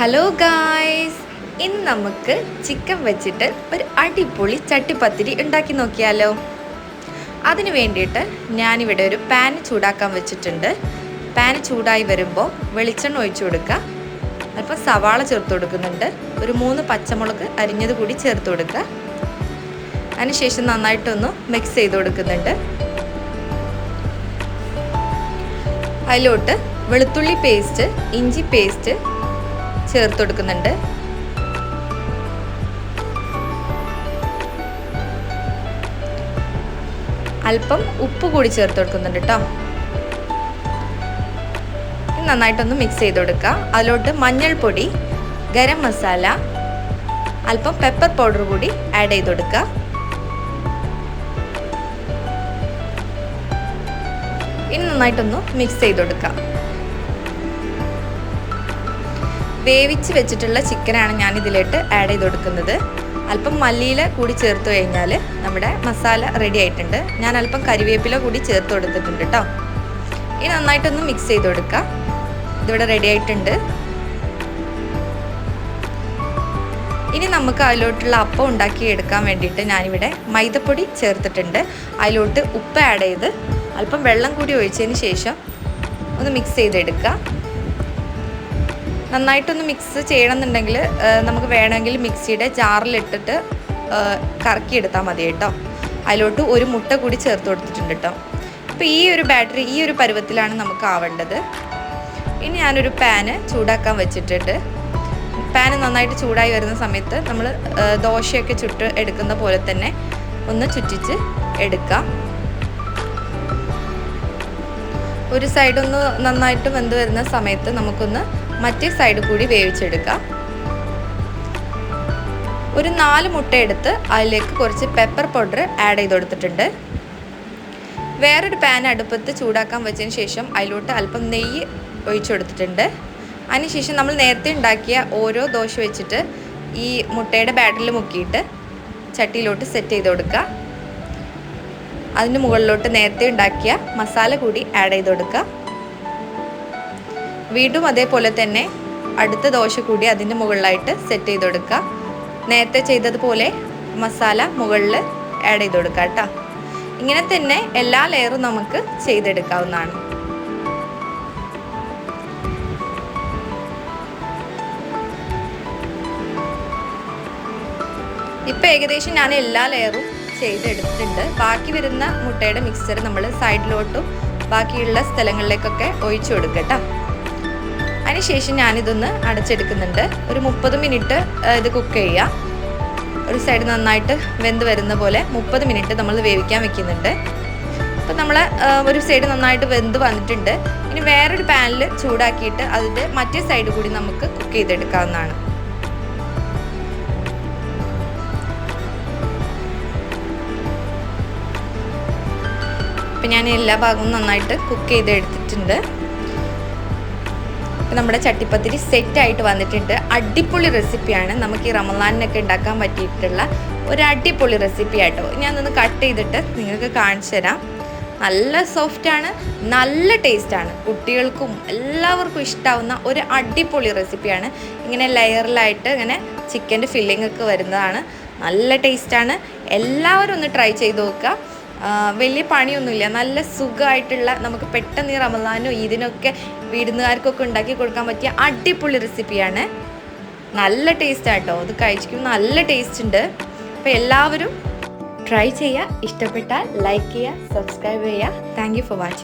Hello guys, ഇന്ന് നമുക്ക് chicken വെച്ചിട്ട് ഒരു അടിപൊളി ചട്ടിപ്പത്തിരി ഉണ്ടാക്കി നോക്കിയാലോ. അതിന് വേണ്ടിയിട്ട് ഞാനിവിടെ ഒരു പാൻ ചൂടാക്കാൻ വെച്ചിട്ടുണ്ട്. പാൻ ചൂടായി വരുമ്പോൾ വെളിച്ചെണ്ണ ഒഴിച്ചു കൊടുക്കുക. അല്പം സവാള ചേർത്ത് കൊടുക്കുന്നുണ്ട്. ഒരു 3 പച്ചമുളക് അരിഞ്ഞത് കൂടി ചേർത്ത് കൊടുക്കുക. അതിനുശേഷം നന്നായിട്ടൊന്ന് മിക്സ് ചെയ്ത് കൊടുക്കുന്നുണ്ട്. അതിലോട്ട് വെളുത്തുള്ളി പേസ്റ്റ്, ഇഞ്ചി പേസ്റ്റ് ചേർത്ത് കൊടുക്കുന്നുണ്ട്. അല്പം ഉപ്പ് കൂടി ചേർത്ത് കൊടുക്കുന്നുണ്ട് കേട്ടോ. നന്നായിട്ടൊന്ന് മിക്സ് ചെയ്ത് കൊടുക്കുക. അതിലോട്ട് മഞ്ഞൾപ്പൊടി, ഗരം മസാല, അല്പം പെപ്പർ പൗഡർ കൂടി ആഡ് ചെയ്ത് കൊടുക്കുക. ഇനി നന്നായിട്ടൊന്ന് മിക്സ് ചെയ്ത് കൊടുക്കുക. വേവിച്ച് വെച്ചിട്ടുള്ള ചിക്കനാണ് ഞാൻ ഇതിലോട്ട് ആഡ് ചെയ്ത് കൊടുക്കുന്നത്. അല്പം മല്ലിയില കൂടി ചേർത്ത് കഴിഞ്ഞാൽ നമ്മുടെ മസാല റെഡി ആയിട്ടുണ്ട്. ഞാൻ അല്പം കരിവേപ്പില കൂടി ചേർത്ത് കൊടുത്തിട്ടുണ്ട് കേട്ടോ. ഇനി നന്നായിട്ടൊന്ന് മിക്സ് ചെയ്ത് കൊടുക്കുക. ഇതിവിടെ റെഡി ആയിട്ടുണ്ട്. ഇനി നമുക്ക് അതിലോട്ടുള്ള അപ്പം ഉണ്ടാക്കി എടുക്കാൻ വേണ്ടിയിട്ട് ഞാനിവിടെ മൈദപ്പൊടി ചേർത്തിട്ടുണ്ട്. അതിലോട്ട് ഉപ്പ് ആഡ് ചെയ്ത് അല്പം വെള്ളം കൂടി ഒഴിച്ചതിന് ശേഷം ഒന്ന് മിക്സ് ചെയ്തെടുക്കുക. നന്നായിട്ടൊന്ന് മിക്സ് ചെയ്യണമെന്നുണ്ടെങ്കിൽ നമുക്ക് വേണമെങ്കിൽ മിക്സിയുടെ ജാറിലിട്ടിട്ട് കറക്കിയെടുത്താൽ മതി കേട്ടോ. അതിലോട്ട് ഒരു മുട്ട കൂടി ചേർത്ത് കൊടുത്തിട്ടുണ്ട് കേട്ടോ. അപ്പോൾ ഈ ഒരു ബാറ്ററി ഈ ഒരു പരുവത്തിലാണ് നമുക്ക് ആവേണ്ടത്. ഇനി ഞാനൊരു പാന് ചൂടാക്കാൻ വെച്ചിട്ടുണ്ട്. പാന് നന്നായിട്ട് ചൂടായി വരുന്ന സമയത്ത് നമ്മൾ ദോശയൊക്കെ ചുട്ട് എടുക്കുന്ന പോലെ തന്നെ ഒന്ന് ചുറ്റിച്ച് എടുക്കാം. ഒരു സൈഡൊന്ന് നന്നായിട്ട് വെന്ത് വരുന്ന സമയത്ത് നമുക്കൊന്ന് മറ്റേ സൈഡ് കൂടി വേവിച്ചെടുക്കാം. ഒരു 4 മുട്ട എടുത്ത് അതിലേക്ക് കുറച്ച് പെപ്പർ പൗഡർ ആഡ് ചെയ്ത് കൊടുത്തിട്ടുണ്ട്. വേറൊരു പാൻ അടുപ്പത്ത് ചൂടാക്കാൻ വെച്ചതിന് ശേഷം അതിലോട്ട് അല്പം നെയ്യ് ഒഴിച്ചു കൊടുത്തിട്ടുണ്ട്. അതിനുശേഷം നമ്മൾ നേരത്തെ ഉണ്ടാക്കിയ ഓരോ ദോശ വെച്ചിട്ട് ഈ മുട്ടയുടെ ബാറ്ററിൽ മുക്കിയിട്ട് ചട്ടിയിലോട്ട് സെറ്റ് ചെയ്ത് കൊടുക്കുക. അതിന് മുകളിലോട്ട് നേരത്തെ ഉണ്ടാക്കിയ മസാല കൂടി ആഡ് ചെയ്ത് കൊടുക്കുക. വീണ്ടും അതേപോലെ തന്നെ അടുത്ത ദോശ കൂടി അതിൻ്റെ മുകളിലായിട്ട് സെറ്റ് ചെയ്ത് കൊടുക്കുക. നേരത്തെ ചെയ്തതുപോലെ മസാല മുകളിൽ ആഡ് ചെയ്ത് കൊടുക്കുക കേട്ടോ. ഇങ്ങനെ തന്നെ എല്ലാ ലെയറും നമുക്ക് ചെയ്തെടുക്കാവുന്നതാണ്. ഇപ്പം ഏകദേശം ഞാൻ എല്ലാ ലെയറും ചെയ്തെടുത്തിട്ടുണ്ട്. ബാക്കി വരുന്ന മുട്ടയുടെ മിക്സ്ചർ നമ്മൾ സൈഡിലോട്ടും ബാക്കിയുള്ള സ്ഥലങ്ങളിലേക്കൊക്കെ ഒഴിച്ചു കൊടുക്കുക കേട്ടോ. അതിനുശേഷം ഞാനിതൊന്ന് അടച്ചെടുക്കുന്നുണ്ട്. ഒരു 30 മിനിറ്റ് ഇത് കുക്ക് ചെയ്യുക. ഒരു സൈഡ് നന്നായിട്ട് വെന്ത് വരുന്ന പോലെ 30 മിനിറ്റ് നമ്മൾ വേവിക്കാൻ വെക്കുന്നുണ്ട്. അപ്പോൾ നമ്മൾ ഒരു സൈഡ് നന്നായിട്ട് വെന്ത് വന്നിട്ടുണ്ട്. ഇനി വേറൊരു പാനിൽ ചൂടാക്കിയിട്ട് അതിൻ്റെ മറ്റേ സൈഡ് കൂടി നമുക്ക് കുക്ക് ചെയ്തെടുക്കാവുന്നതാണ്. അപ്പം ഞാൻ എല്ലാ ഭാഗവും നന്നായിട്ട് കുക്ക് ചെയ്തെടുത്തിട്ടുണ്ട്. നമ്മുടെ ചട്ടിപ്പത്തിരി സെറ്റായിട്ട് വന്നിട്ടുണ്ട്. അടിപൊളി റെസിപ്പിയാണ്. നമുക്ക് ഈ റമദാനിനൊക്കെ ഉണ്ടാക്കാൻ പറ്റിയിട്ടുള്ള ഒരു അടിപൊളി റെസിപ്പി ആയിട്ടോ. ഞാനൊന്ന് കട്ട് ചെയ്തിട്ട് നിങ്ങൾക്ക് കാണിച്ചു തരാം. നല്ല സോഫ്റ്റാണ്, നല്ല ടേസ്റ്റാണ്. കുട്ടികൾക്കും എല്ലാവർക്കും ഇഷ്ടമാവുന്ന ഒരു അടിപൊളി റെസിപ്പിയാണ്. ഇങ്ങനെ ലെയറിലായിട്ട് ഇങ്ങനെ ചിക്കൻ്റെ ഫില്ലിംഗ് ഒക്കെ വരുന്നതാണ്. നല്ല ടേസ്റ്റാണ്. എല്ലാവരും ഒന്ന് ട്രൈ ചെയ്ത് നോക്കുക. വലിയ പണിയൊന്നുമില്ല. നല്ല സുഖമായിട്ടുള്ള നമുക്ക് പെട്ടെന്ന് ഈ റമദാനും ഇതിനൊക്കെ വിരുന്നുകാർക്കൊക്കെ ഉണ്ടാക്കി കൊടുക്കാൻ പറ്റിയ അടിപൊളി റെസിപ്പിയാണ്. നല്ല ടേസ്റ്റ് ആട്ടോ. അത് കഴിക്കും, നല്ല ടേസ്റ്റ് ഉണ്ട്. അപ്പോൾ എല്ലാവരും ട്രൈ ചെയ്യുക. ഇഷ്ടപ്പെട്ടാൽ ലൈക്ക് ചെയ്യുക, സബ്സ്ക്രൈബ് ചെയ്യുക. Thank you for watching.